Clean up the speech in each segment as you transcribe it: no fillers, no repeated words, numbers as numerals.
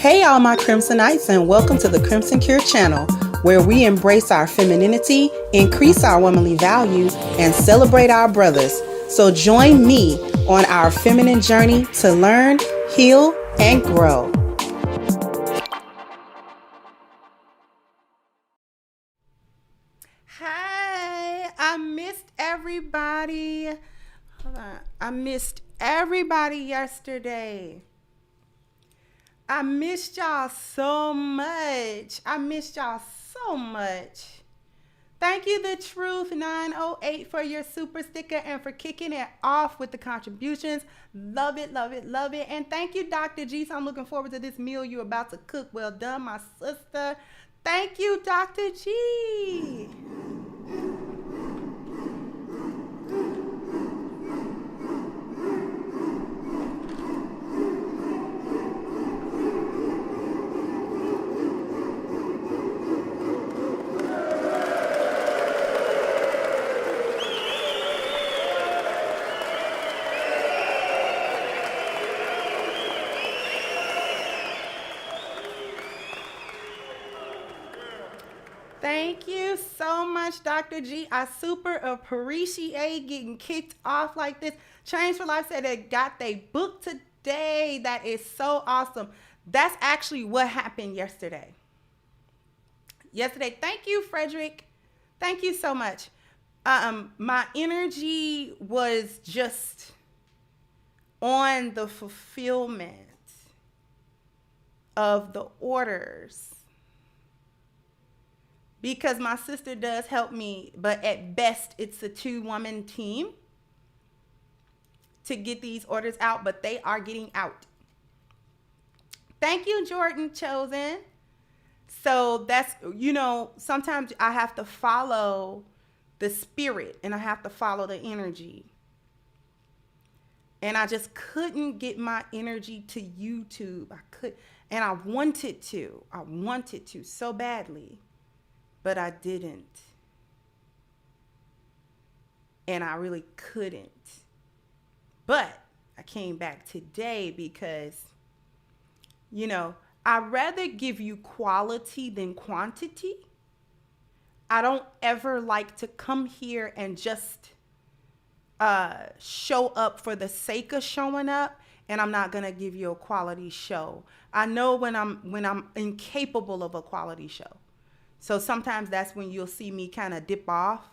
Hey, all my Crimsonites, and welcome to the Crimson Cure channel, where we embrace our femininity, increase our womanly values, and celebrate our brothers. So join me on our feminine journey to learn, heal, and grow. Hi, I missed everybody. Hold on. I missed everybody yesterday. I missed y'all so much. Thank you, The Truth 908, for your super sticker and for kicking it off with the contributions. Love it, love it, love it. And thank you, Dr. G. So I'm looking forward to this meal you're about to cook. Well done, my sister. Thank you, Dr. G. Thank you so much, Dr. G. I super appreciate getting kicked off like this. Change for Life said they got their book today. That is so awesome. That's actually what happened yesterday. Thank you, Frederick. Thank you so much. My energy was just on the fulfillment of the orders, because my sister does help me, but at best it's a 2-woman team to get these orders out, but they are getting out. Thank you, Jordan Chosen. So that's, sometimes I have to follow the spirit and I have to follow the energy. And I just couldn't get my energy to YouTube. And I wanted to so badly. But I didn't. And I really couldn't. But I came back today because, I'd rather give you quality than quantity. I don't ever like to come here and just show up for the sake of showing up, and I'm not going to give you a quality show. I know when I'm incapable of a quality show. So sometimes that's when you'll see me kind of dip off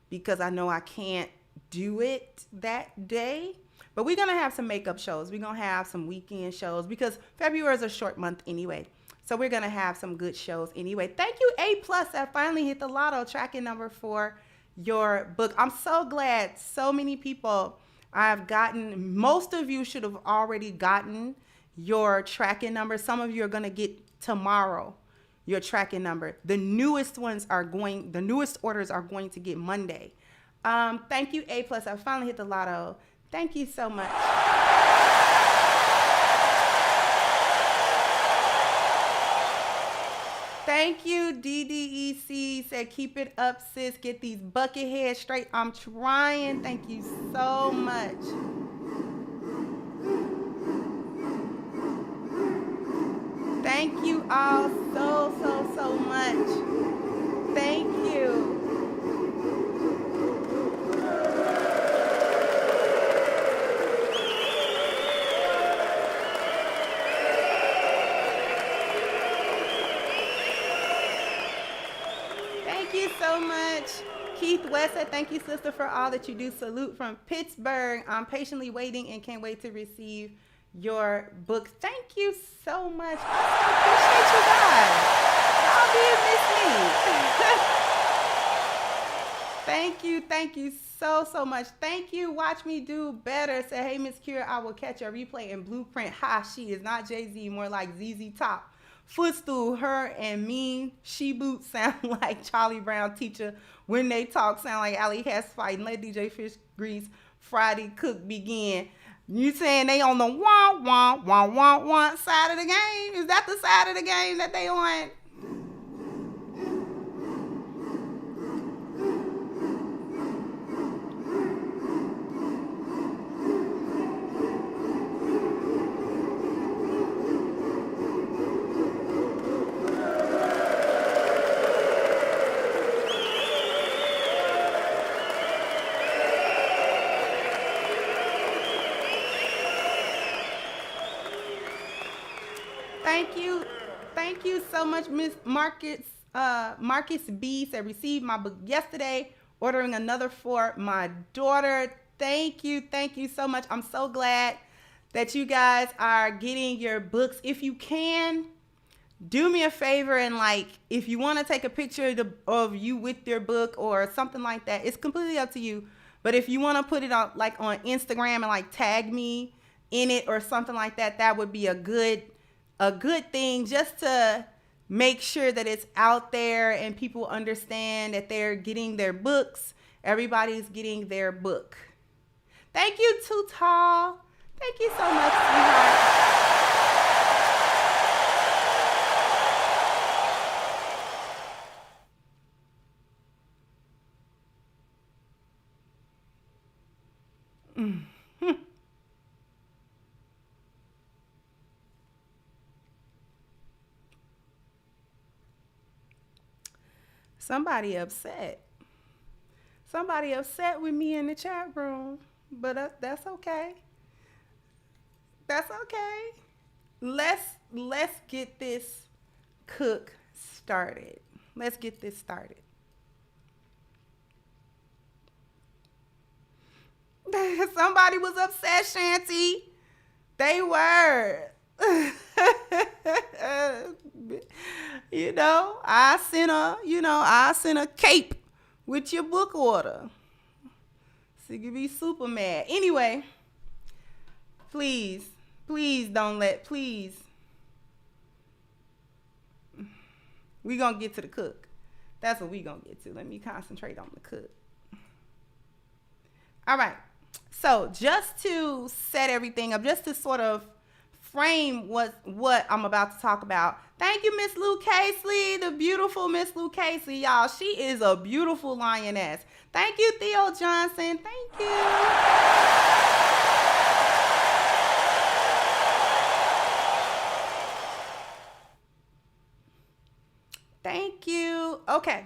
because I know I can't do it that day. But we're going to have some makeup shows. We're going to have some weekend shows because February is a short month anyway. So we're going to have some good shows anyway. Thank you, A+. I finally hit the lotto tracking number for your book. I'm so glad so many people I've gotten. Most of you should have already gotten your tracking number. Some of you are going to get tomorrow your tracking number. The newest orders are going to get Monday. Thank you, A+. I finally hit the lotto. Thank you so much. Thank you, DDEC. Said, keep it up, sis. Get these bucket heads straight. I'm trying. Thank you so much. Thank you all so much. Thank you. Thank you so much. Keith West said, thank you, sister, for all that you do. Salute from Pittsburgh. I'm patiently waiting and can't wait to receive your book. Thank you so much. I appreciate you guys. Y'all did miss me. Thank you so much. Thank you. Watch me do better. Say, hey, Miss Cure, I will catch a replay in Blueprint. Ha, she is not Jay-Z, more like ZZ Top. Footstool, her and me, she boots sound like Charlie Brown teacher. When they talk, sound like Alley Cats fighting. Let DJ Fish Grease Friday Cook begin. You saying they on the wah side of the game? Is that the side of the game that they on? Thank you. Thank you so much, Miss Marcus. Marcus B said, received my book yesterday, ordering another for my daughter. Thank you. Thank you so much. I'm so glad that you guys are getting your books. If you can, do me a favor and, like, if you want to take a picture of you with your book or something like that, it's completely up to you. But if you want to put it on, like, on Instagram and, like, tag me in it or something like that, that would be a good thing, just to make sure that it's out there and people understand that they're getting their books. Everybody's getting their book. Thank you, Too Tall. Thank you so much, sweetheart. Somebody upset. Somebody upset with me in the chat room, but that's okay. That's okay. Let's get this cook started. Let's get this started. Somebody was upset, Shanty. They were. I sent a cape with your book order. So you can be super mad. Anyway, please don't let, please. We gonna get to the cook. That's what we gonna get to. Let me concentrate on the cook. All right. So just to set everything up, just to sort of frame what I'm about to talk about. Thank you, Miss Lou Casey, the beautiful Miss Lou Casey, y'all. She is a beautiful lioness. Thank you, Theo Johnson. Thank you. Thank you. Okay.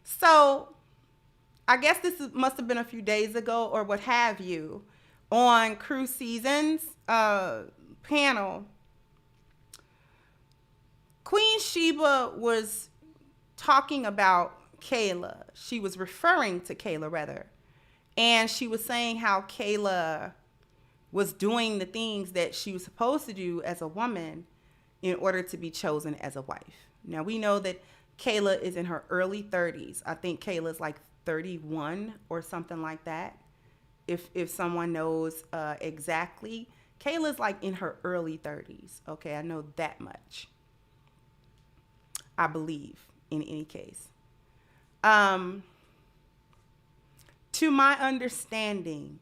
So I guess this must have been a few days ago or what have you, on Crew Season's panel. Queen Shiba was talking about Kayla. She was referring to Kayla, rather. And she was saying how Kayla was doing the things that she was supposed to do as a woman in order to be chosen as a wife. Now, we know that Kayla is in her early 30s. I think Kayla's like 31 or something like that. If someone knows exactly. Kayla's like in her early 30s. Okay, I know that much. I believe, in any case. To my understanding,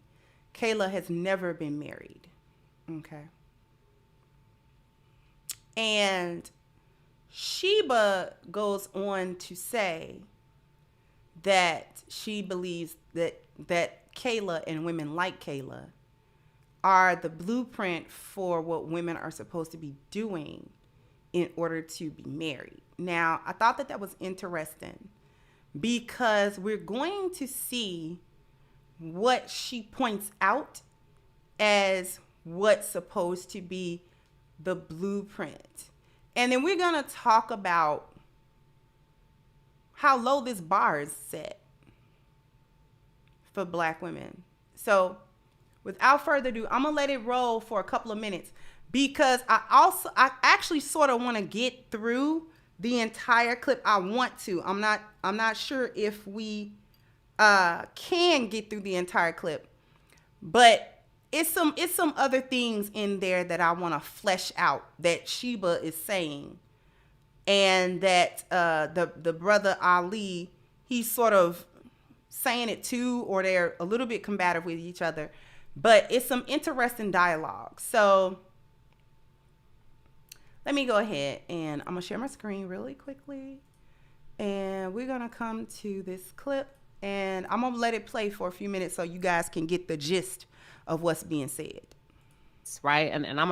Kayla has never been married. Okay. And Shiba goes on to say that she believes that Kayla and women like Kayla are the blueprint for what women are supposed to be doing in order to be married. Now, I thought that was interesting because we're going to see what she points out as what's supposed to be the blueprint. And then we're going to talk about how low this bar is set for Black women. So without further ado, I'm going to let it roll for a couple of minutes because I actually sort of want to get through the entire clip. I want to. I'm not sure if we can get through the entire clip, but it's some other things in there that I want to flesh out that Shiba is saying, and that the brother Ali, he's sort of saying it too, or they're a little bit combative with each other, but it's some interesting dialogue. So let me go ahead and I'm gonna share my screen really quickly, and we're gonna come to this clip, and I'm gonna let it play for a few minutes so you guys can get the gist of what's being said. Right, and I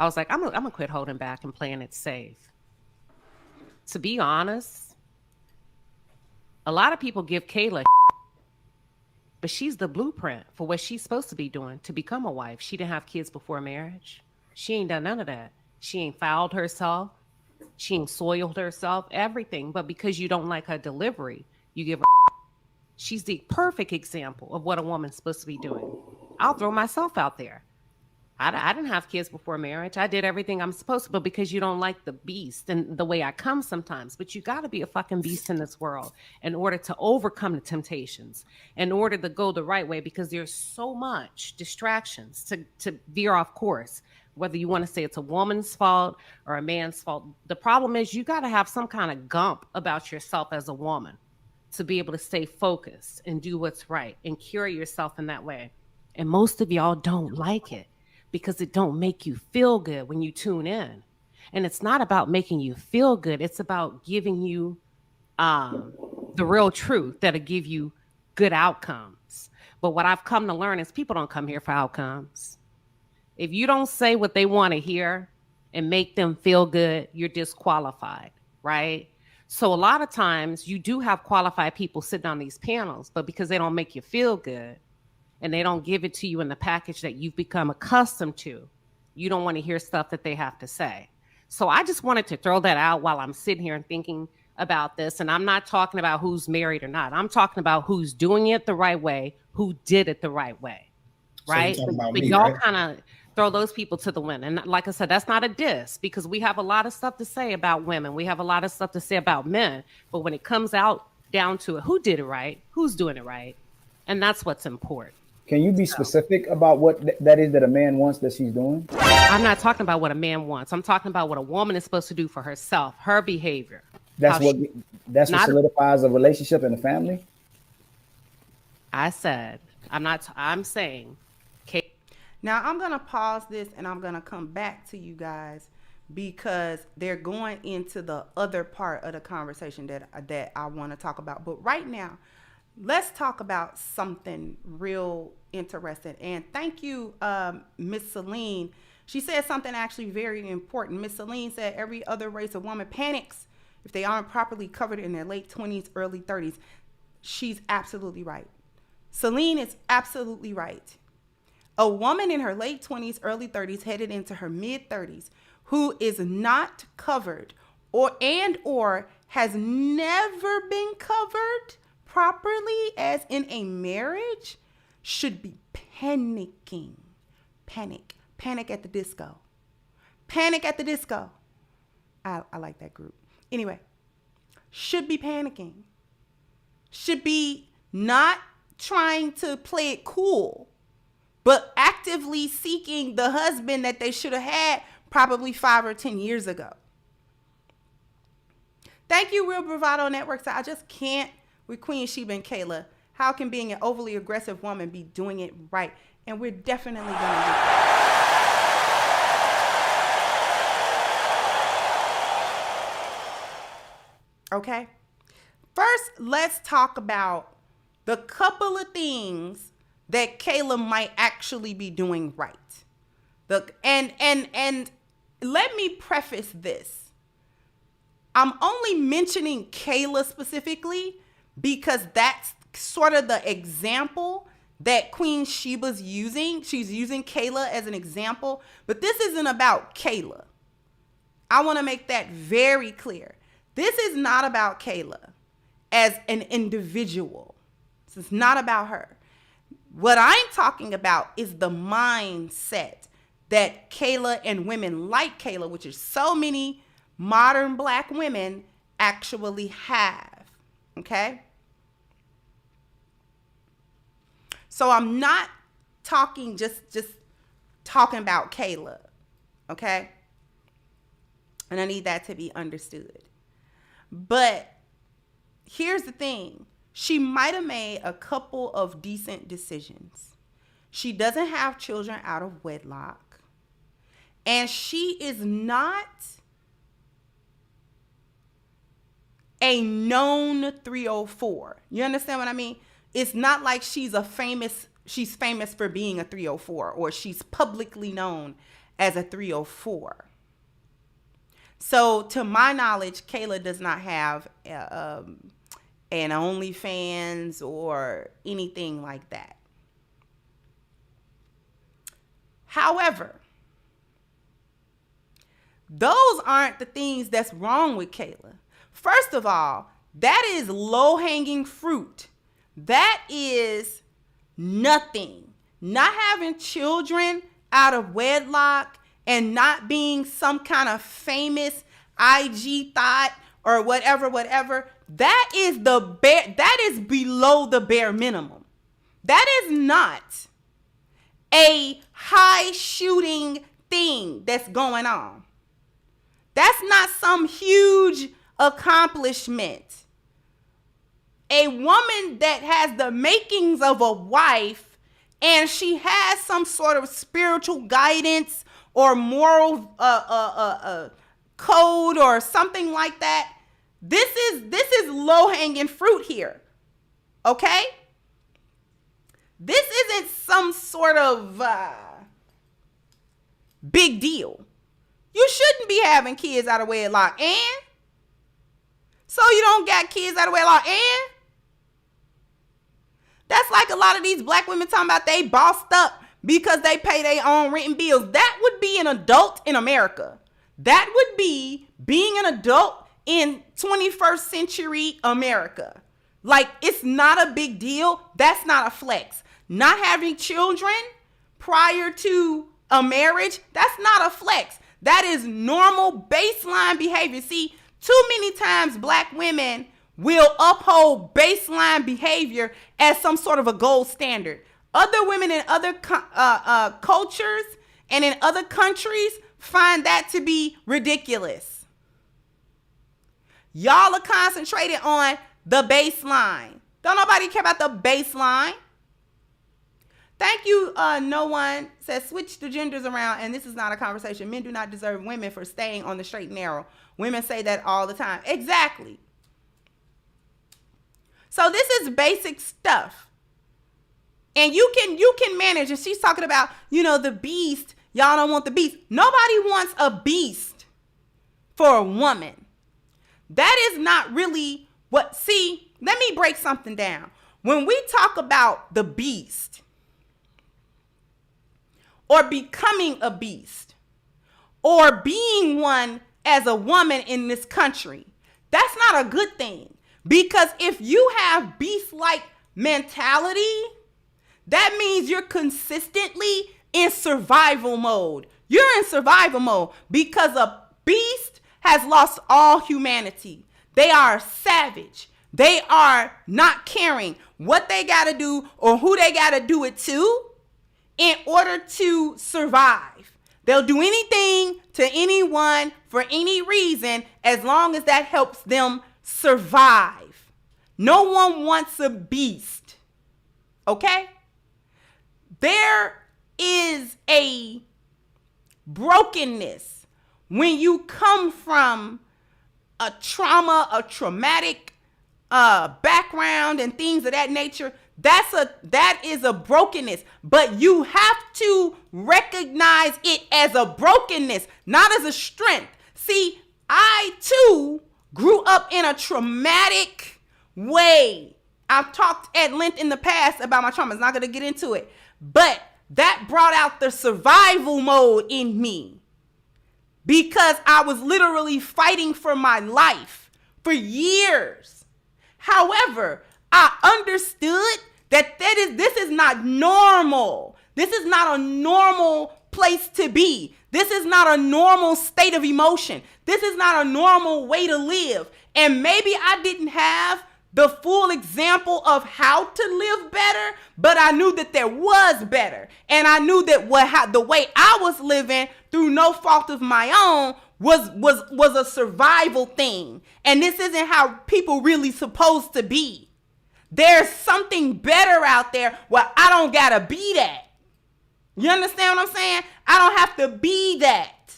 was like, I'm gonna quit holding back and playing it safe. To be honest, a lot of people give Kayla, but she's the blueprint for what she's supposed to be doing to become a wife. She didn't have kids before marriage. She ain't done none of that. She ain't fouled herself. She ain't soiled herself, everything. But because you don't like her delivery, you give her. She's the perfect example of what a woman's supposed to be doing. I'll throw myself out there. I didn't have kids before marriage. I did everything I'm supposed to, but because you don't like the beast and the way I come sometimes, but you got to be a fucking beast in this world in order to overcome the temptations, in order to go the right way, because there's so much distractions to veer off course, whether you want to say it's a woman's fault or a man's fault. The problem is you got to have some kind of gump about yourself as a woman to be able to stay focused and do what's right and carry yourself in that way. And most of y'all don't like it because it don't make you feel good when you tune in. And it's not about making you feel good. It's about giving you the real truth that'll give you good outcomes. But what I've come to learn is people don't come here for outcomes. If you don't say what they want to hear and make them feel good, you're disqualified, right? So a lot of times you do have qualified people sitting on these panels, but because they don't make you feel good, and they don't give it to you in the package that you've become accustomed to, you don't want to hear stuff that they have to say. So I just wanted to throw that out while I'm sitting here and thinking about this. And I'm not talking about who's married or not. I'm talking about who's doing it the right way, who did it the right way, right? So but y'all kind of throw those people to the wind. And like I said, that's not a diss, because we have a lot of stuff to say about women. We have a lot of stuff to say about men. But when it comes out down to it, who did it right? Who's doing it right? And that's what's important. Can you be specific about what that is that a man wants that she's doing? I'm not talking about what a man wants. I'm talking about what a woman is supposed to do for herself, her behavior. That's what solidifies a relationship and a family. I said, I'm saying. Now I'm going to pause this and I'm going to come back to you guys because they're going into the other part of the conversation that I want to talk about. But right now, let's talk about something real interesting. And thank you, Miss Celine. She said something actually very important. Miss Celine said every other race of woman panics if they aren't properly covered in their late 20s, early 30s. She's absolutely right. Celine is absolutely right. A woman in her late 20s, early 30s, headed into her mid 30s, who is not covered or has never been covered properly as in a marriage should be panicking. Panic at the disco. Panic at the disco. I like that group. Anyway, should be panicking. Should be not trying to play it cool, but actively seeking the husband that they should have had probably 5 or 10 years ago. Thank you, Real Bravado Network. So I just can't with Queen Shiba and Kayla. How can being an overly aggressive woman be doing it right? And we're definitely going to do that. Okay. First, let's talk about the couple of things that Kayla might actually be doing right. And let me preface this. I'm only mentioning Kayla specifically because that's sort of the example that Queen Shiba's using. She's using Kayla as an example, but this isn't about Kayla. I want to make that very clear. This is not about Kayla as an individual. This is not about her. What I'm talking about is the mindset that Kayla and women like Kayla, which is so many modern Black women, actually have. Okay? So I'm not talking just talking about Kayla. Okay? And I need that to be understood. But here's the thing. She might have made a couple of decent decisions. She doesn't have children out of wedlock. And she is not a known 304. You understand what I mean? It's not like she's famous for being a 304 or she's publicly known as a 304. So to my knowledge, Kayla does not have an OnlyFans or anything like that. However, Those aren't the things that's wrong with Kayla. First of all, that is low-hanging fruit. That is nothing. Not having children out of wedlock and not being some kind of famous IG thought or whatever, that is that is below the bare minimum. That is not a high shooting thing that's going on. That's not some huge accomplishment. A woman that has the makings of a wife and she has some sort of spiritual guidance or moral code or something like that. This is low-hanging fruit here. Okay? This isn't some sort of big deal. You shouldn't be having kids out of wedlock, and so you don't got kids out of wedlock, and that's like a lot of these black women talking about they bossed up because they pay their own rent and bills. That would be an adult in America. That would be being an adult in 21st century America. Like, it's not a big deal. That's not a flex. Not having children prior to a marriage, that's not a flex. That is normal baseline behavior. See, too many times black women will uphold baseline behavior as some sort of a gold standard. Other women in other cultures and in other countries find that to be ridiculous. Y'all are concentrated on the baseline. Don't nobody care about the baseline. Thank you. No one says switch the genders around, and this is not a conversation. Men do not deserve women for staying on the straight and narrow. Women say that all the time. Exactly. So this is basic stuff. And you can manage. And she's talking about, the beast. Y'all don't want the beast. Nobody wants a beast for a woman. That is not really what, see, let me break something down. When we talk about the beast or becoming a beast or being one as a woman in this country, that's not a good thing. Because if you have beast-like mentality, that means you're consistently in survival mode. You're in survival mode because a beast has lost all humanity. They are savage. They are not caring what they got to do or who they got to do it to in order to survive. They'll do anything to anyone for any reason as long as that helps them survive. No one wants a beast. Okay? There is a brokenness when you come from a trauma, a traumatic background and things of that nature. That is a brokenness, but you have to recognize it as a brokenness, not as a strength. See, I too grew up in a traumatic way. I've talked at length in the past about my trauma. I'm not going to get into it, but that brought out the survival mode in me because I was literally fighting for my life for years. However, I understood that this is not normal. This is not a normal place to be. This is not a normal state of emotion. This is not a normal way to live. And maybe I didn't have the full example of how to live better, but I knew that there was better. And I knew that the way I was living through no fault of my own was a survival thing. And this isn't how people really supposed to be. There's something better out there where I don't gotta be that. You understand what I'm saying? I don't have to be that.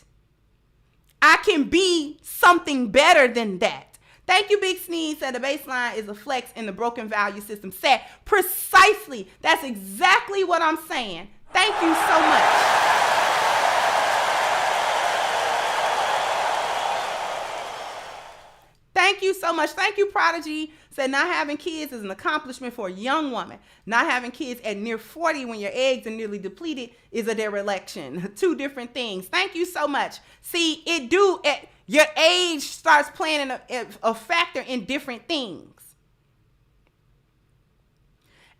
I can be something better than that. Thank you, Big Sneeze. Said the baseline is a flex in the broken value system set. Precisely. That's exactly what I'm saying. Thank you so much. Thank you so much. Thank you, Prodigy. Said not having kids is an accomplishment for a young woman. Not having kids at near 40 when your eggs are nearly depleted is a dereliction. Two different things. Thank you so much. See, your age starts playing a factor in different things.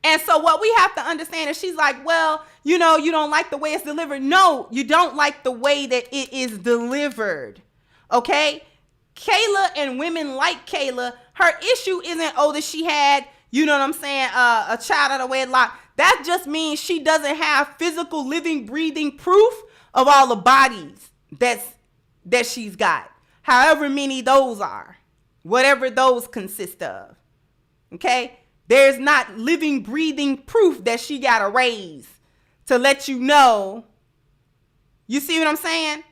And so what we have to understand is she's like, well, you don't like the way it's delivered. No, you don't like the way that it is delivered. Okay? Kayla and women like Kayla, her issue isn't, that she had, a child out of wedlock. That just means she doesn't have physical, living, breathing proof of all the bodies that she's got. However many those are. Whatever those consist of. Okay? There's not living, breathing proof that she got a raise to let you know. You see what I'm saying?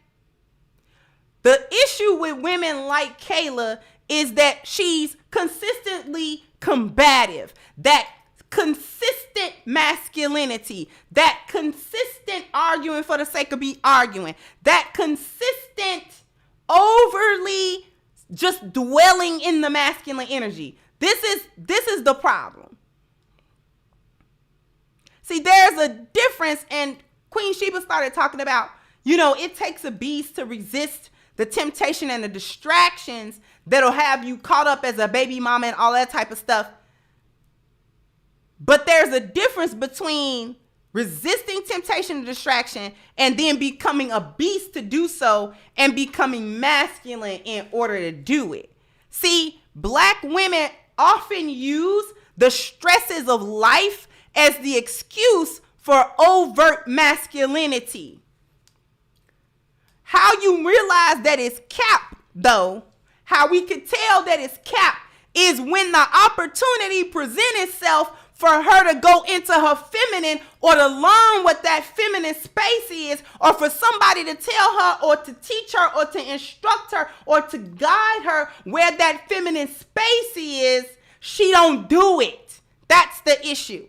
The issue with women like Kayla is that she's consistently combative. That consistent masculinity. That consistent arguing for the sake of be arguing. That consistent overly just dwelling in the masculine energy. This is the problem. See, there's a difference, and Queen Shiba started talking about, it takes a beast to resist the temptation and the distractions that'll have you caught up as a baby mama and all that type of stuff. But there's a difference between resisting temptation and distraction and then becoming a beast to do so and becoming masculine in order to do it. See, Black women often use the stresses of life as the excuse for overt masculinity. How you realize that it's cap, though, how we could tell that it's cap is when the opportunity presents itself for her to go into her feminine or to learn what that feminine space is, or for somebody to tell her or to teach her or to instruct her or to guide her where that feminine space is. She don't do it. That's the issue.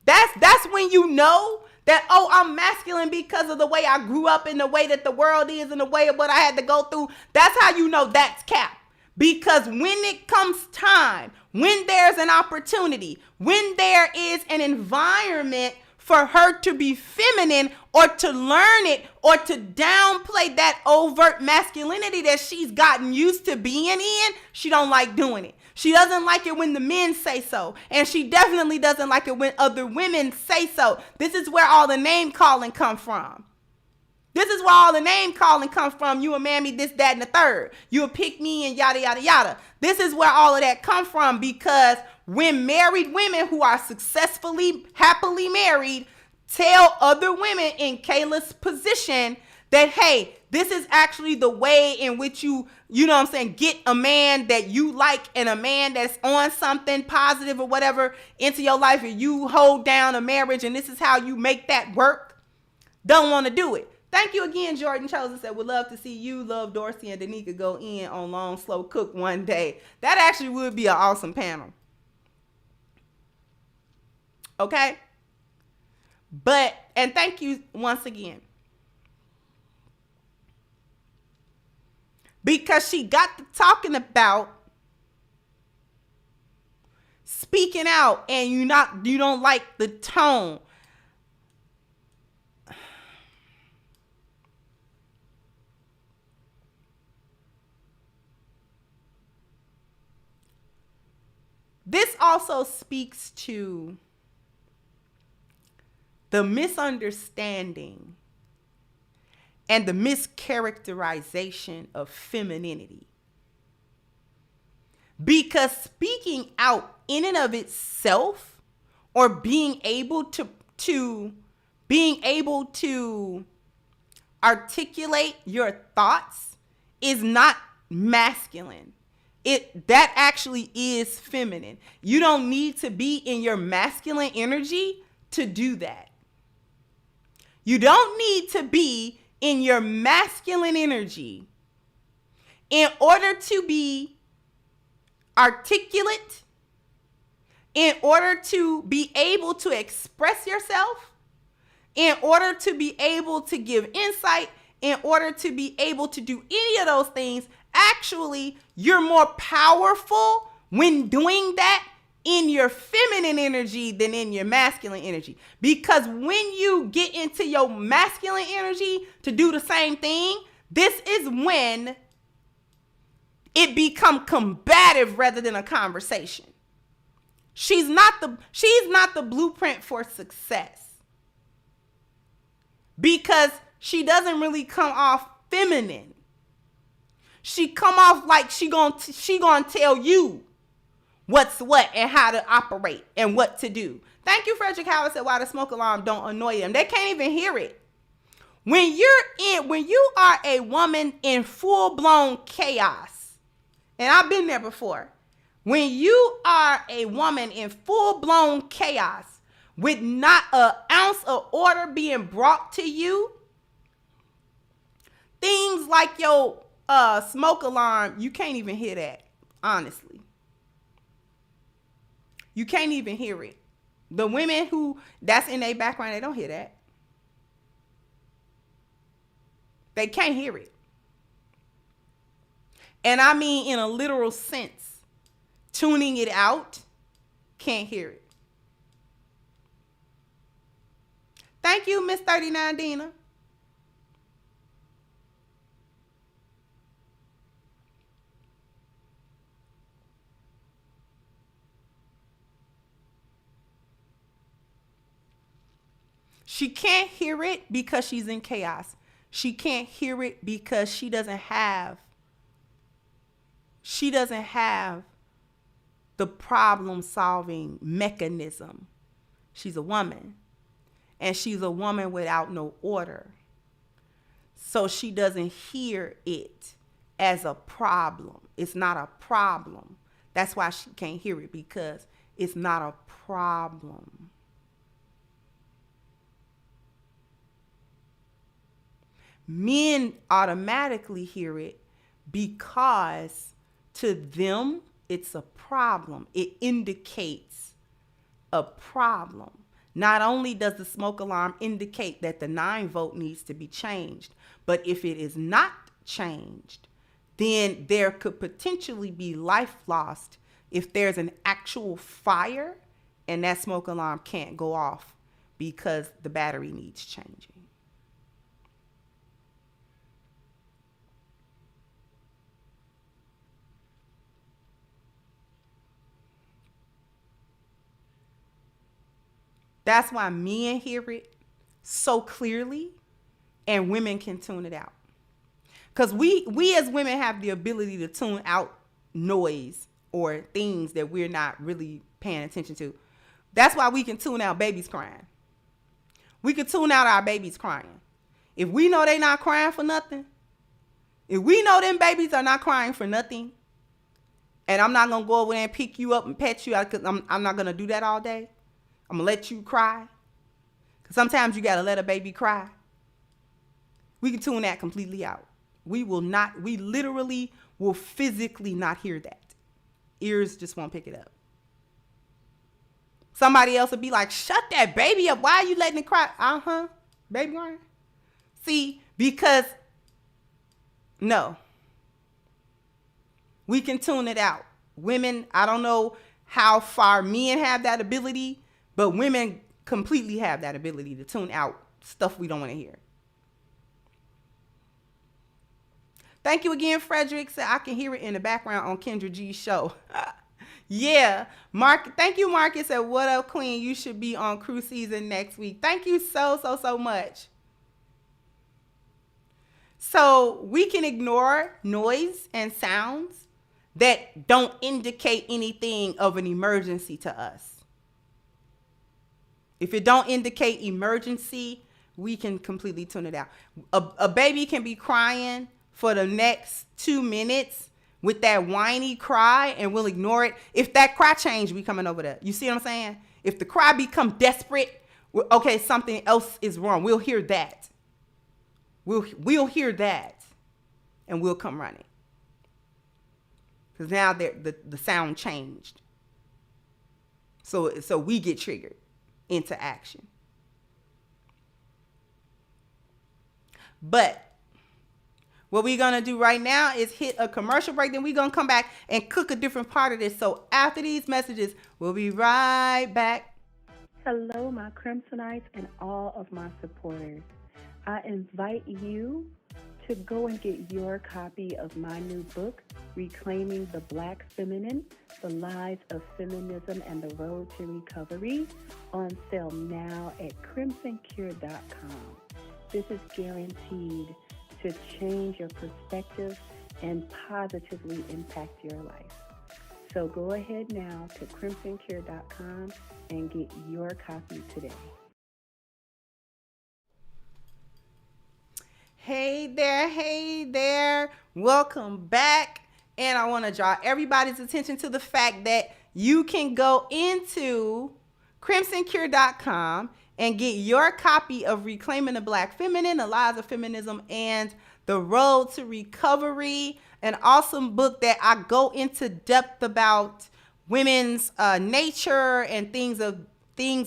That's when you know that, I'm masculine because of the way I grew up and the way that the world is and the way of what I had to go through. That's how you know that's cap. Because when it comes time, when there's an opportunity, when there is an environment for her to be feminine or to learn it or to downplay that overt masculinity that she's gotten used to being in, she don't like doing it. She doesn't like it when the men say so. And she definitely doesn't like it when other women say so. This is where all the name calling come from. This is where all the name calling comes from. You a mammy, this, that, and the third. You a pick me and yada, yada, yada. This is where all of that come from, because when married women who are successfully, happily married tell other women in Kayla's position that, hey, this is actually the way in which get a man that you like and a man that's on something positive or whatever into your life, and you hold down a marriage, and this is how you make that work. Don't want to do it. Thank you again, Jordan Chosen said, would love to see you, Love, Dorsey, and Danica go in on Long Slow Cook one day. That actually would be an awesome panel. Okay? And thank you once again. Because she got to talking about speaking out, and you don't like the tone. This also speaks to the misunderstanding and the mischaracterization of femininity. Because speaking out in and of itself, or being able to articulate your thoughts, is not masculine. That actually is feminine. You don't need to be in your masculine energy to do that. You don't need to be in your masculine energy in order to be articulate, in order to be able to express yourself, in order to be able to give insight, in order to be able to do any of those things. actually, you're more powerful when doing that in your feminine energy than in your masculine energy. Because when you get into your masculine energy to do the same thing, this is when it become combative rather than a conversation. She's not the blueprint for success. Because she doesn't really come off feminine. She come off like she gonna tell you what's what and how to operate and what to do. Thank you, Frederick Howard said, why the smoke alarm don't annoy them. They can't even hear it. When you are a woman in full-blown chaos, and I've been there before. When you are a woman in full-blown chaos with not an ounce of order being brought to you, things like your smoke alarm, you can't even hear that, honestly. You can't even hear it. The women who that's in their background, they don't hear that. They can't hear it. And I mean in a literal sense. Tuning it out, can't hear it. Thank you, Miss 39 Dina. She can't hear it because she's in chaos. She can't hear it because she doesn't have the problem-solving mechanism. She's a woman. And she's a woman without no order. So she doesn't hear it as a problem. It's not a problem. That's why she can't hear it, because it's not a problem. Men automatically hear it because to them, it's a problem. It indicates a problem. Not only does the smoke alarm indicate that the 9-volt needs to be changed, but if it is not changed, then there could potentially be life lost if there's an actual fire and that smoke alarm can't go off because the battery needs changing. That's why men hear it so clearly and women can tune it out. Because we as women have the ability to tune out noise or things that we're not really paying attention to. That's why we can tune out babies crying. We can tune out our babies crying. If we know they're not crying for nothing, if we know them babies are not crying for nothing, and I'm not going to go over there and pick you up and pet you out because I'm not going to do that all day. I'm going to let you cry. Because sometimes you got to let a baby cry. We can tune that completely out. We literally will physically not hear that. Ears just won't pick it up. Somebody else will be like, shut that baby up. Why are you letting it cry? Baby crying. See, because, no. We can tune it out. Women, I don't know how far men have that ability, but women completely have that ability to tune out stuff we don't want to hear. Thank you again, Frederick. Said I can hear it in the background on Kendra G's show. Yeah. Thank you, Marcus. Said, what up, Queen? You should be on cruise season next week. Thank you so much. So we can ignore noise and sounds that don't indicate anything of an emergency to us. If it don't indicate emergency, we can completely tune it out. A baby can be crying for the next 2 minutes with that whiny cry and we'll ignore it. If that cry change, we coming over there. You see what I'm saying? If the cry become desperate, okay, something else is wrong. We'll hear that. We'll hear that and we'll come running. Because now the sound changed. So we get triggered into action. But What we're going to do right now is hit a commercial break. Then we're going to come back and cook a different part of this. So after these messages, we'll be right back. Hello, my Crimsonites and all of my supporters. I invite you to go and get your copy of my new book, Reclaiming the Black Feminine, The Lies of Feminism and the Road to Recovery, on sale now at crimsoncure.com. This is guaranteed to change your perspective and positively impact your life. So go ahead now to crimsoncure.com and get your copy today. Hey there. Welcome back. And I want to draw everybody's attention to the fact that you can go into crimsoncure.com and get your copy of Reclaiming the Black Feminine, The Lies of Feminism and the Road to Recovery, an awesome book that I go into depth about women's nature and things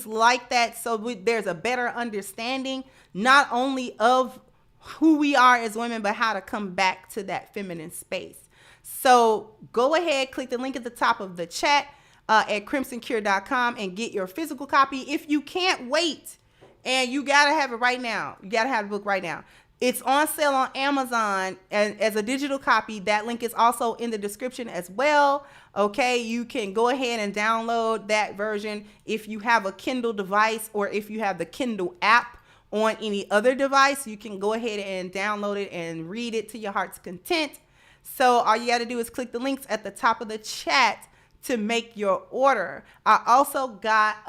like that. So there's a better understanding, not only of who we are as women, but how to come back to that feminine space. So go ahead, click the link at the top of the chat at crimsoncure.com and get your physical copy. If you can't wait and you got to have it right now, you got to have the book right now. It's on sale on Amazon and as a digital copy. That link is also in the description as well. Okay, you can go ahead and download that version if you have a Kindle device, or if you have the Kindle app on any other device, you can go ahead and download it and read it to your heart's content. So all you got to do is click the links at the top of the chat to make your order. I also got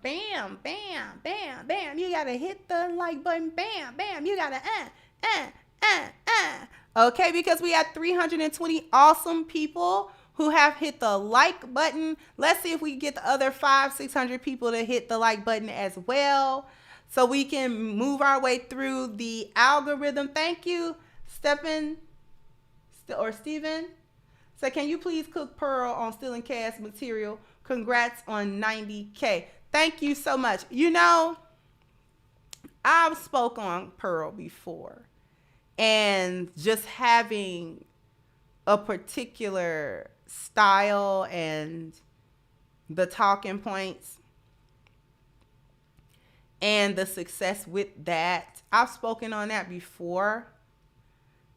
bam. You got to hit the like button. Bam. You got to Okay, because we had 320 awesome people who have hit the like button. Let's see if we get the other 500-600 people to hit the like button as well, so we can move our way through the algorithm. Thank you, Steven. So can you please cook Pearl on stealing cast material? Congrats on 90K. Thank you so much. You know, I've spoke on Pearl before, and just having a particular style and the talking points and the success with that. I've spoken on that before.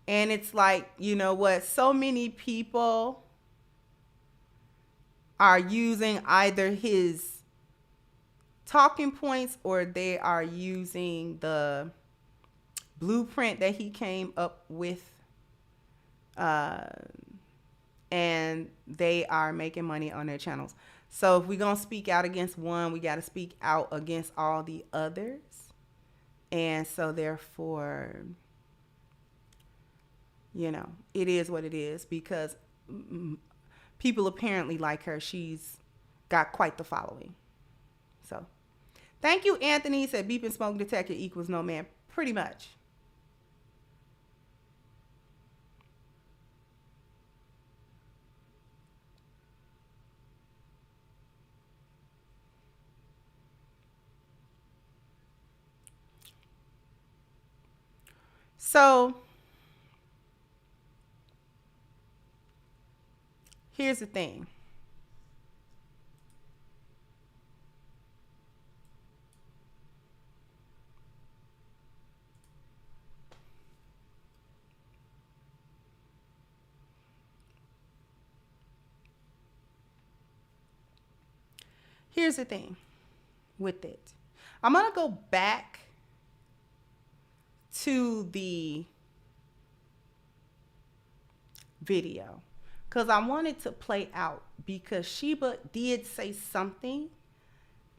And it's like, you know what? So many people are using either his talking points or they are using the blueprint that he came up with. And they are making money on their channels. So if we're going to speak out against one, we got to speak out against all the others. And so therefore, you know, it is what it is, because people apparently like her. She's got quite the following. So thank you, Anthony. Said beeping smoke detector equals no man. Pretty much. So here's the thing. Here's the thing with it. I'm going to go back to the video because I wanted to play out, because Shiba did say something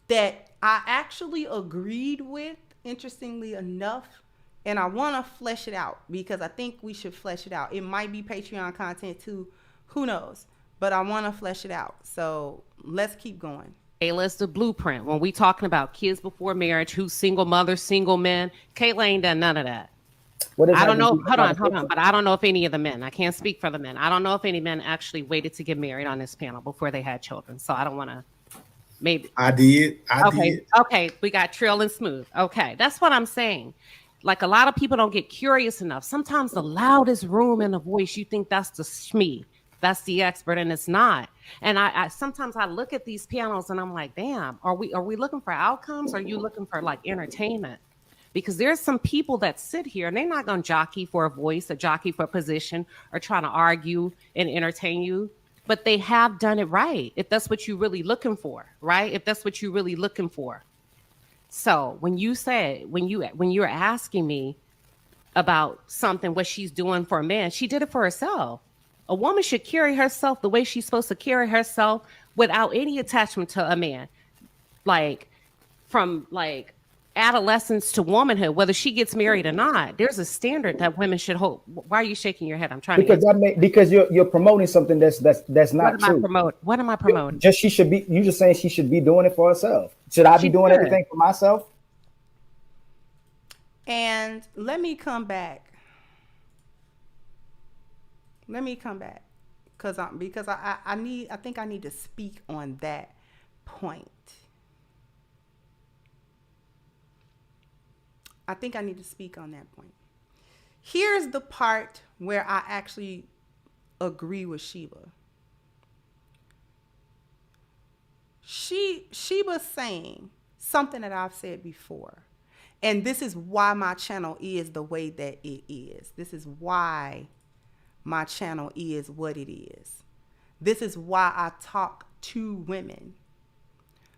that I actually agreed with, interestingly enough, and I want to flesh it out because I think we should flesh it out. It might be Patreon content too, who knows, but I want to flesh it out. So let's keep going. Kayla's the blueprint. When we talking about kids before marriage, who's single mothers, single men, Kayla ain't done none of that. I don't know. Hold on. But I don't know if any of the men, I can't speak for the men. I don't know if any men actually waited to get married on this panel before they had children. So I don't want to, maybe. I did. Okay. We got Trill and Smooth. Okay. That's what I'm saying. Like a lot of people don't get curious enough. Sometimes the loudest room in a voice, you think that's the SME, that's the expert, and it's not. And I sometimes I look at these panels and I'm like, damn, are we looking for outcomes? Or are you looking for like entertainment? Because there's some people that sit here and they're not going to jockey for a voice, or jockey for a position, or trying to argue and entertain you. But they have done it right. If that's what you're really looking for, right? If that's what you're really looking for. So when you were asking me about something, what she's doing for a man, she did it for herself. A woman should carry herself the way she's supposed to carry herself without any attachment to a man. Like from like adolescence to womanhood, whether she gets married or not, there's a standard that women should hold. Why are you shaking your head? I'm trying because you're promoting something that's not true. What am I promoting? Just you just saying she should be doing it for herself. Should I be doing everything for myself? And let me come back because I think I need to speak on that point. I think I need to speak on that point. Here's the part where I actually agree with Shiba. Shiba's saying something that I've said before. And this is why my channel is the way that it is. This is why my channel is what it is. This is why I talk to women.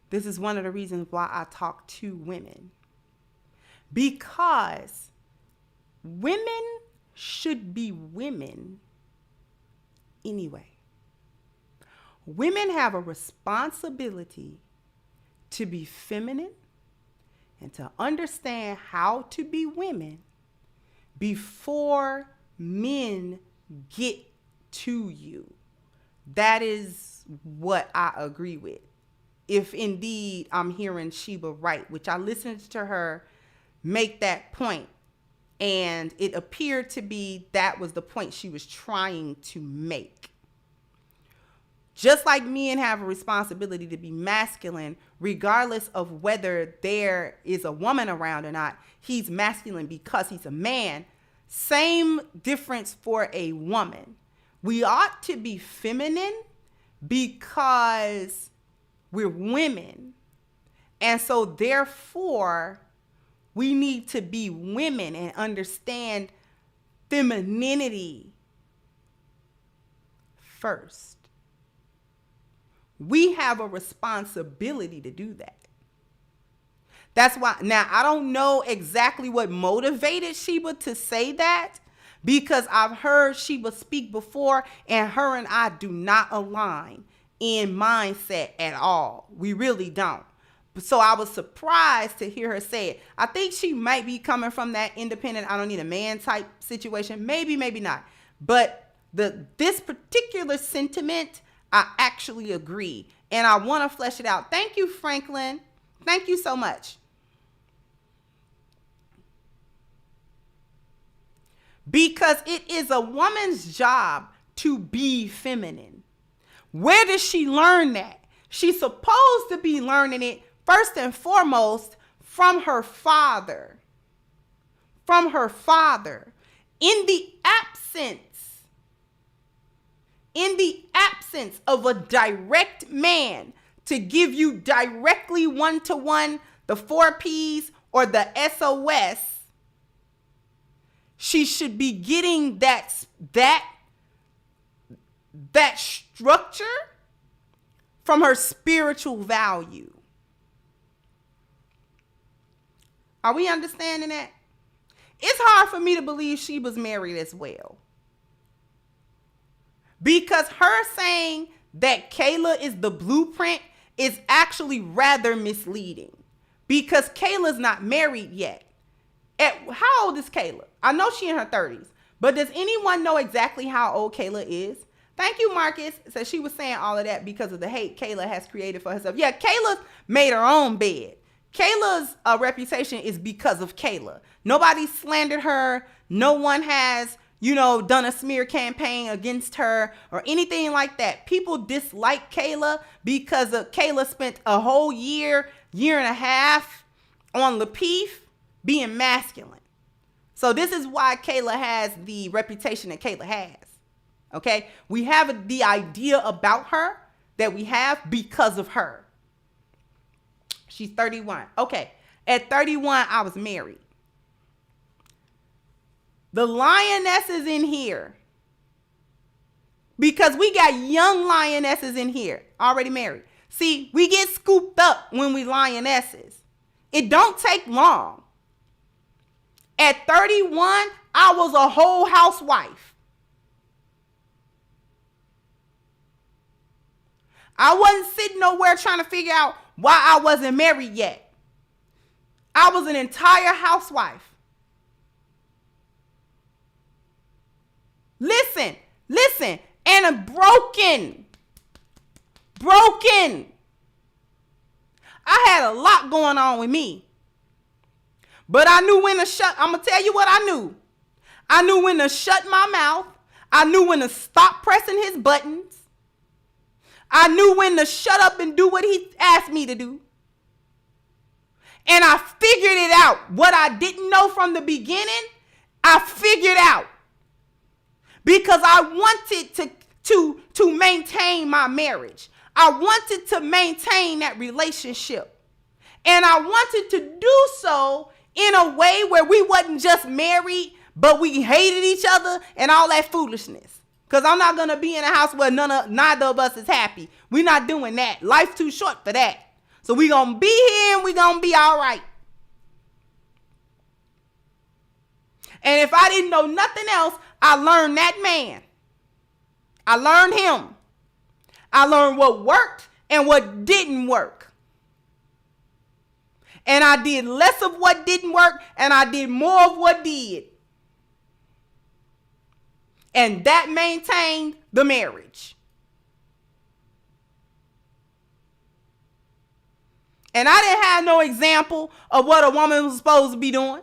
This is one of the reasons why I talk to women. Because women should be women anyway. Women have a responsibility to be feminine and to understand how to be women before men get to you. That is what I agree with. If indeed I'm hearing Shiba right, which I listened to her make that point, and it appeared to be that was the point she was trying to make. Just like men have a responsibility to be masculine, regardless of whether there is a woman around or not, he's masculine because he's a man. Same difference for a woman. We ought to be feminine because we're women. And so therefore, we need to be women and understand femininity first. We have a responsibility to do that. That's why, now I don't know exactly what motivated Shiba to say that, because I've heard Shiba speak before and her and I do not align in mindset at all. We really don't. So I was surprised to hear her say it. I think she might be coming from that independent, I don't need a man type situation. Maybe, maybe not. But this particular sentiment, I actually agree. And I want to flesh it out. Thank you, Franklin. Thank you so much. Because it is a woman's job to be feminine. Where does she learn that? She's supposed to be learning it first and foremost from her father. From her father. In the absence of a direct man to give you directly one-to-one the 4 Ps or the SOS, she should be getting that structure from her spiritual value. Are we understanding that? It's hard for me to believe she was married as well. Because her saying that Kayla is the blueprint is actually rather misleading. Because Kayla's not married yet. How old is Kayla? I know she's in her 30s. But does anyone know exactly how old Kayla is? Thank you, Marcus. So she was saying all of that because of the hate Kayla has created for herself. Yeah, Kayla made her own bed. Kayla's reputation is because of Kayla. Nobody slandered her. No one has, done a smear campaign against her or anything like that. People dislike Kayla because Kayla spent a whole year and a half on Lapeef being masculine. So this is why Kayla has the reputation that Kayla has. Okay? We have the idea about her that we have because of her. She's 31. Okay. At 31, I was married. The lionesses in here, because we got young lionesses in here, already married. See, we get scooped up when we lionesses. It don't take long. At 31, I was a whole housewife. I wasn't sitting nowhere trying to figure out why I wasn't married yet. I was an entire housewife. Listen, and a broken. I had a lot going on with me. But I knew when to shut, I'm going to tell you what I knew. I knew when to shut my mouth. I knew when to stop pressing his buttons. I knew when to shut up and do what he asked me to do. And I figured it out. What I didn't know from the beginning, I figured out. Because I wanted to maintain my marriage. I wanted to maintain that relationship. And I wanted to do so in a way where we wasn't just married, but we hated each other and all that foolishness. Because I'm not going to be in a house where neither of us is happy. We're not doing that. Life's too short for that. So we're going to be here and we're going to be all right. And if I didn't know nothing else, I learned that man. I learned him. I learned what worked and what didn't work. And I did less of what didn't work and I did more of what did. And that maintained the marriage. And I didn't have no example of what a woman was supposed to be doing.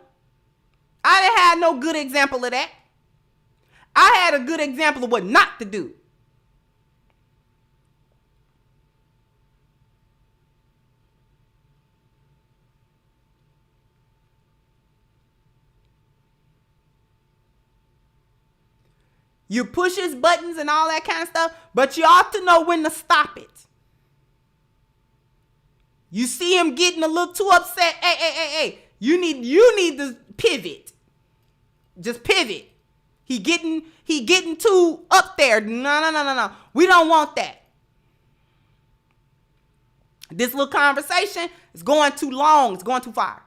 I didn't have no good example of that. I had a good example of what not to do. You push his buttons and all that kind of stuff, but you ought to know when to stop it. You see him getting a little too upset. Hey. You need to pivot. Just pivot. He getting too up there. No. We don't want that. This little conversation is going too long. It's going too far.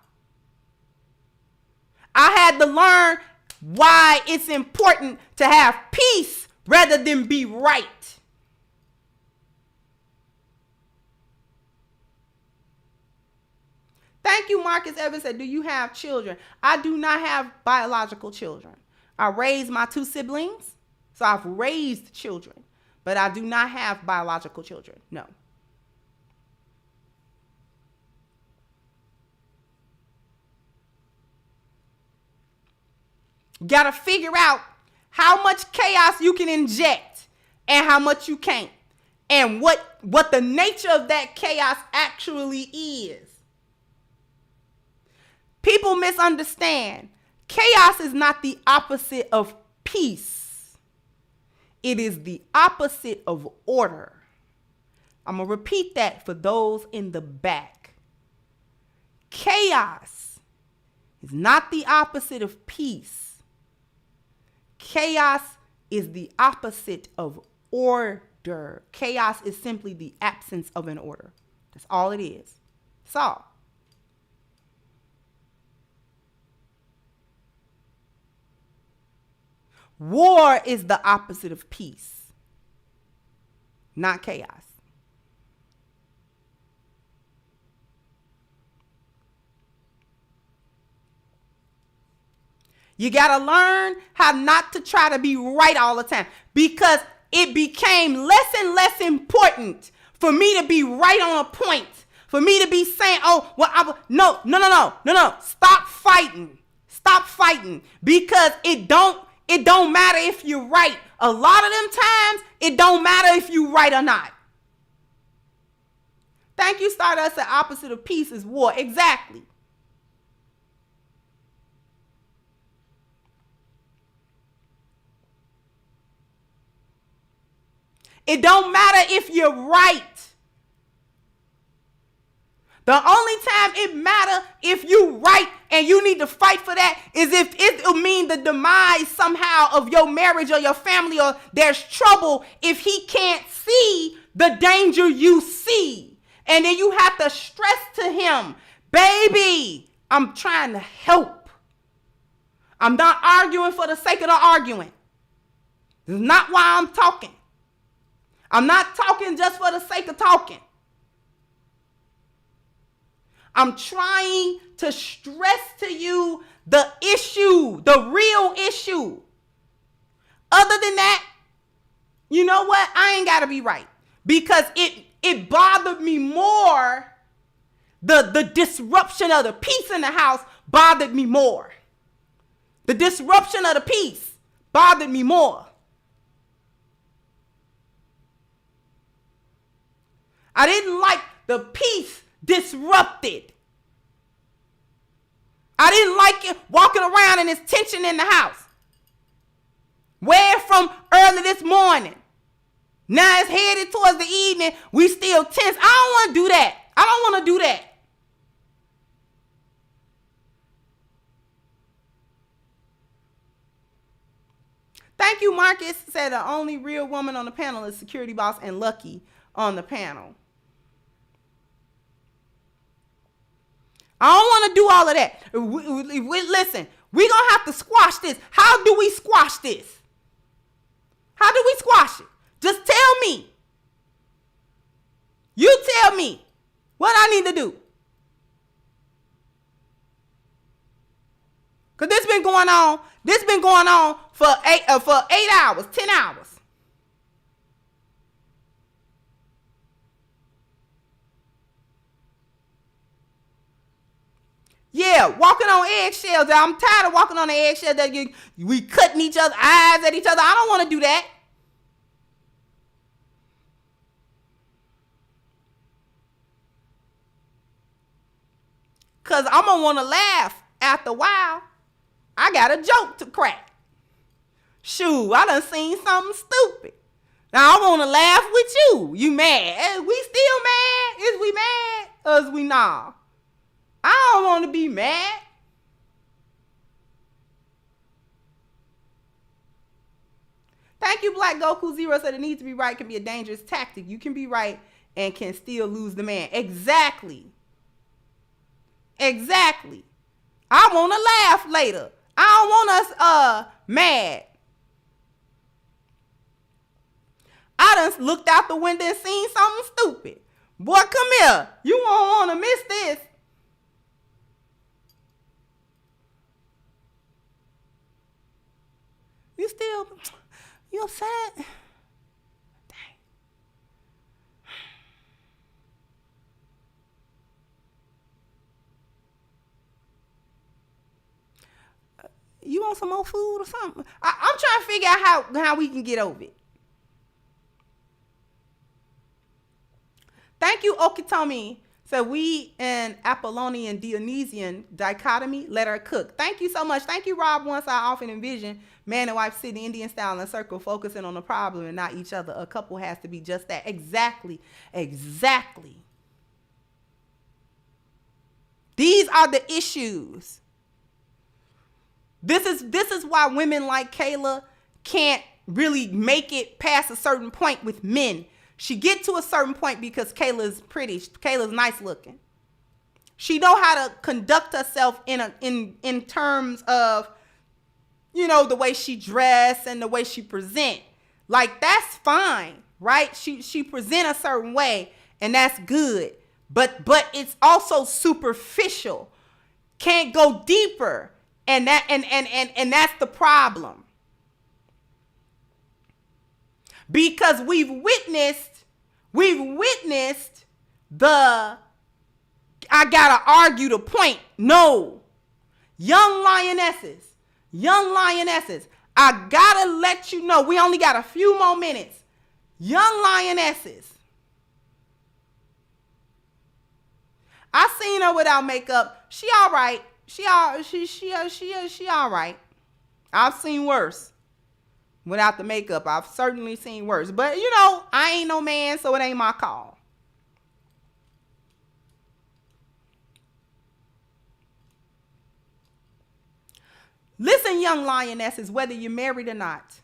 I had to learn why it's important to have peace rather than be right. Thank you, Marcus Evans said, do you have children? I do not have biological children. I raised my 2 siblings, so I've raised children, but I do not have biological children, no. You gotta figure out how much chaos you can inject and how much you can't, and what the nature of that chaos actually is. People misunderstand. Chaos is not the opposite of peace. It is the opposite of order. I'm going to repeat that for those in the back. Chaos is not the opposite of peace. Chaos is the opposite of order. Chaos is simply the absence of an order. That's all it is. That's all. War is the opposite of peace, not chaos. You got to learn how not to try to be right all the time, because it became less and less important for me to be right on a point, for me to be saying, oh, well, no. Stop fighting, because it don't matter if you're right. A lot of them times, it don't matter if you're right or not. Thank you, Stardust. The opposite of peace is war. Exactly. It don't matter if you're right. The only time it matter if you right and you need to fight for that is if it'll mean the demise somehow of your marriage or your family, or there's trouble if he can't see the danger you see. And then you have to stress to him, baby, I'm trying to help. I'm not arguing for the sake of the arguing. This is not why I'm talking. I'm not talking just for the sake of talking. I'm trying to stress to you the issue, the real issue. Other than that, you know what? I ain't got to be right, because it bothered me more. The disruption of the peace in the house bothered me more. The disruption of the peace bothered me more. I didn't like the peace disrupted. I didn't like it walking around and there's tension in the house. Where from early this morning? Now it's headed towards the evening. We still tense. I don't want to do that. I don't want to do that. Thank you, Marcus. Said the only real woman on the panel is security boss and Lucky on the panel. I don't want to do all of that. Listen, we're going to have to squash this. How do we squash this? How do we squash it? Just tell me. You tell me what I need to do. Because this been going on. This been going on for 8 hours, 10 hours. Yeah, walking on eggshells. I'm tired of walking on the eggshells that we cutting each other's eyes at each other. I don't want to do that. Because I'm going to want to laugh after a while. I got a joke to crack. Shoot, I done seen something stupid. Now I want to laugh with you. You mad? We still mad? Is we mad? Or is we not? I don't want to be mad. Thank you, Black Goku Zero said it needs to be right can be a dangerous tactic. You can be right and can still lose the man. Exactly. Exactly. I want to laugh later. I don't want us mad. I done looked out the window and seen something stupid. Boy, come here. You won't want to miss this. You upset? Dang. You want some more food or something? I'm trying to figure out how we can get over it. Thank you, Okitomi. So we in Apollonian Dionysian dichotomy, let her cook. Thank you so much. Thank you, Rob. Once I often envision man and wife sitting Indian style in a circle, focusing on the problem and not each other. A couple has to be just that. Exactly. Exactly. These are the issues. This is why women like Kayla can't really make it past a certain point with men. She get to a certain point because Kayla's pretty. Kayla's nice looking. She know how to conduct herself in terms of, you know, the way she dress and the way she present. Like, that's fine, right? She present a certain way, and that's good. But it's also superficial. Can't go deeper. And that's the problem. Because we've witnessed the I gotta argue the point. No. Young lionesses, I gotta let you know, we only got a few more minutes. Young lionesses. I seen her without makeup. She all right. She all right. I've seen worse. without the makeup. I've certainly seen worse. But, you know, I ain't no man, so it ain't my call. Listen, young lionesses, whether you're married or not,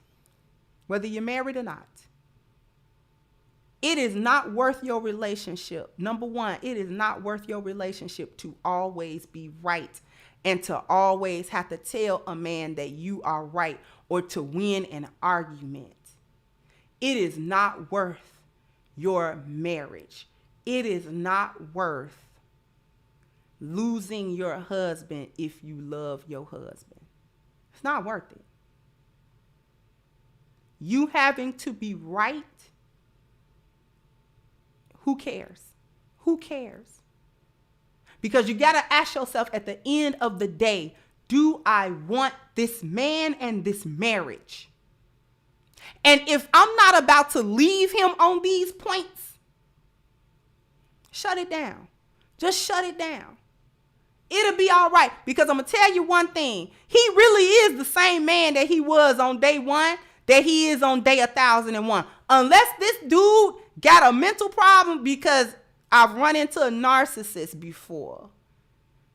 it is not worth your relationship. Number one, it is not worth your relationship to always be right and to always have to tell a man that you are right or to win an argument. It is not worth your marriage. It is not worth losing your husband if you love your husband. It's not worth it. You having to be right, who cares? Who cares? Because you got to ask yourself at the end of the day, do I want this man and this marriage? And if I'm not about to leave him on these points, shut it down. Just shut it down. It'll be all right, because I'm going to tell you one thing. He really is the same man that he was on day one, that he is on day 1001. Unless this dude got a mental problem, because I've run into a narcissist before.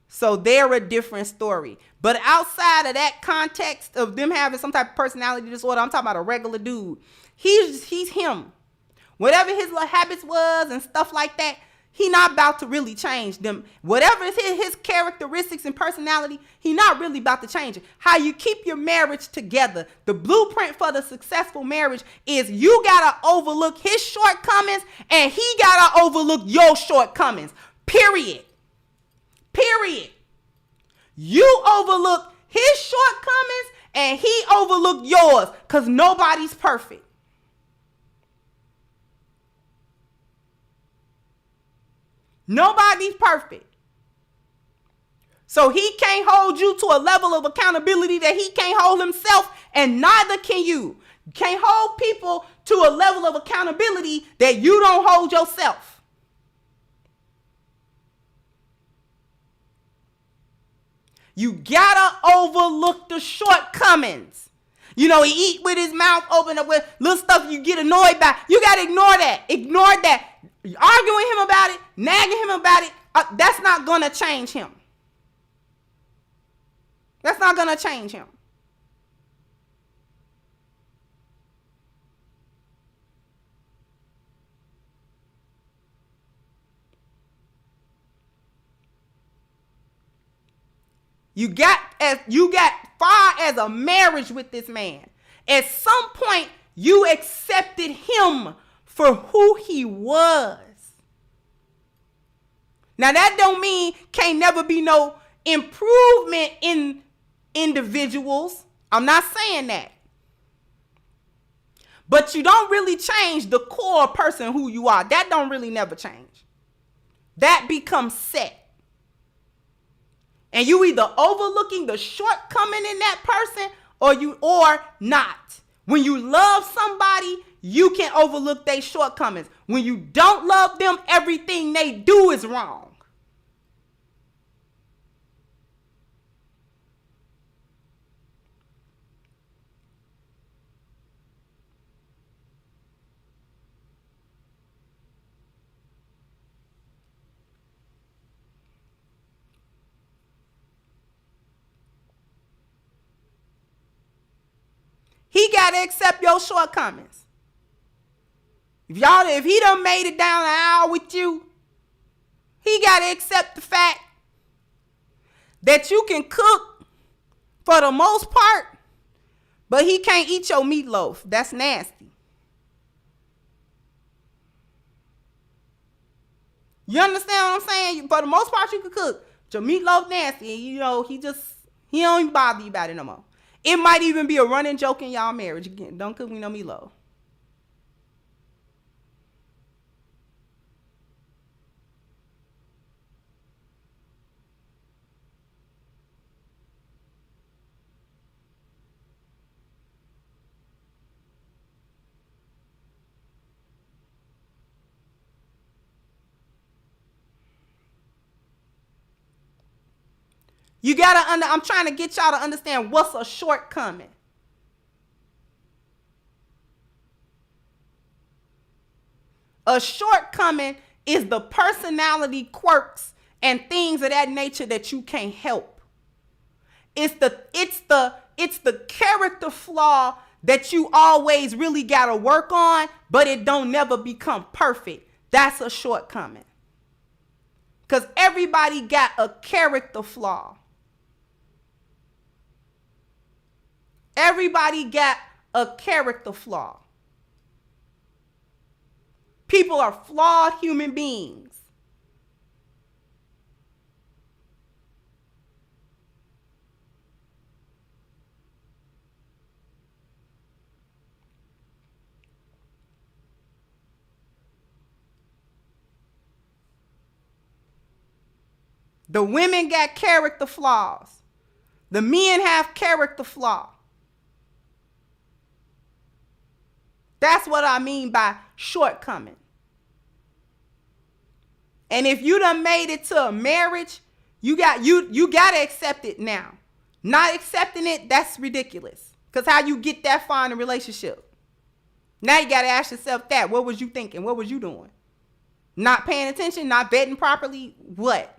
So they're a different story. But outside of that context of them having some type of personality disorder, I'm talking about a regular dude. He's him. Whatever his little habits was and stuff like that, he not about to really change them. Whatever is his characteristics and personality, he not really about to change it. How you keep your marriage together. The blueprint for the successful marriage is you got to overlook his shortcomings and he got to overlook your shortcomings. Period. Period. You overlook his shortcomings and he overlooked yours, because nobody's perfect. Nobody's perfect. So he can't hold you to a level of accountability that he can't hold himself, and neither can you. You can't hold people to a level of accountability that you don't hold yourself. You gotta overlook the shortcomings. You know, he eat with his mouth open up with little stuff you get annoyed by. You gotta ignore that. Ignore that. Arguing him about it, nagging him about it, that's not gonna change him. That's not gonna change him. You got far as a marriage with this man. At some point, you accepted him for who he was. Now that don't mean can't never be no improvement in individuals. I'm not saying that. But you don't really change the core person who you are. That don't really never change. That becomes set. And you either overlooking the shortcoming in that person or not. When you love somebody, you can overlook their shortcomings. When you don't love them, everything they do is wrong. He got to accept your shortcomings. If he done made it down an aisle with you, he got to accept the fact that you can cook for the most part, but he can't eat your meatloaf. That's nasty. You understand what I'm saying? For the most part, you can cook. But your meatloaf nasty. You know, he don't even bother you about it no more. It might even be a running joke in y'all marriage. Again, don't cook me no meatloaf. I'm trying to get y'all to understand what's a shortcoming. A shortcoming is the personality quirks and things of that nature that you can't help. It's the character flaw that you always really gotta work on, but it don't never become perfect. That's a shortcoming. Because everybody got a character flaw. Everybody got a character flaw. People are flawed human beings. The women got character flaws. The men have character flaw. That's what I mean by shortcoming. And if you done made it to a marriage, you gotta accept it now. Not accepting it, that's ridiculous. Because how you get that far in a relationship? Now you gotta ask yourself that. What was you thinking? What was you doing? Not paying attention? Not vetting properly? What?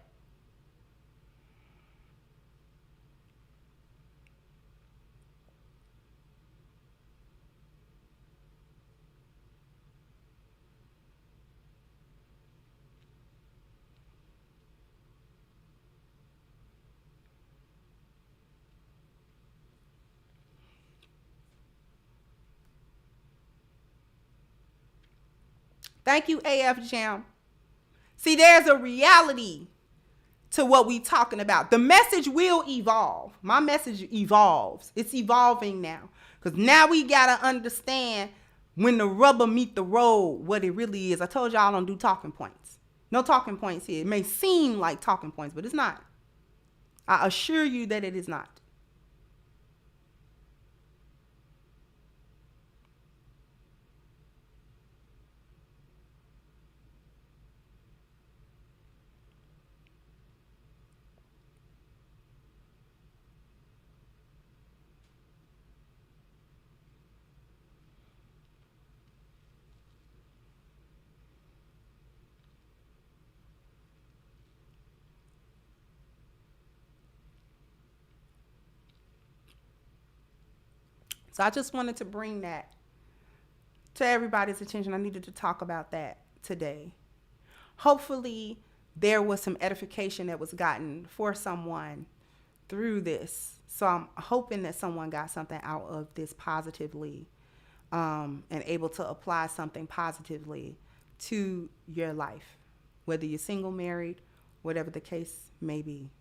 Thank you, AF Jam. See, there's a reality to what we talking about. The message will evolve. My message evolves. It's evolving now. Because now we got to understand when the rubber meet the road, what it really is. I told y'all I don't do talking points. No talking points here. It may seem like talking points, but it's not. I assure you that it is not. So I just wanted to bring that to everybody's attention. I needed to talk about that today. Hopefully there was some edification that was gotten for someone through this. So I'm hoping that someone got something out of this positively, and able to apply something positively to your life, whether you're single, married, whatever the case may be.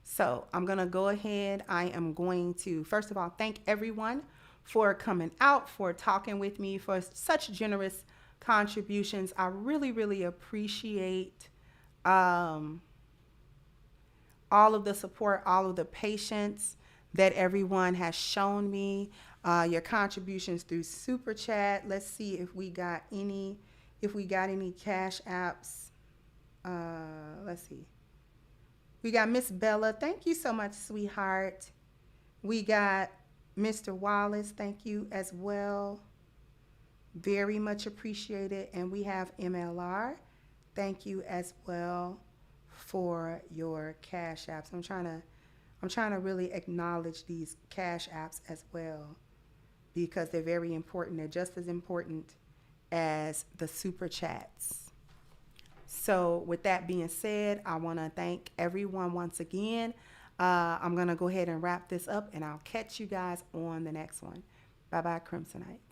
So I'm going to go ahead. I am going to, first of all, thank everyone for coming out, for talking with me, for such generous contributions. I really, really appreciate all of the support, all of the patience that everyone has shown me, your contributions through Super Chat. Let's see if we got any cash apps. Let's see. We got Miss Bella. Thank you so much, sweetheart. We got Mr. Wallace. Thank you as well. Very much appreciated. And we have MLR. Thank you as well for your cash apps. I'm trying to really acknowledge these cash apps as well, because they're very important. They're just as important as the super chats. So with that being said, I want to thank everyone once again. I'm going to go ahead and wrap this up, and I'll catch you guys on the next one. Bye-bye, Crimsonite.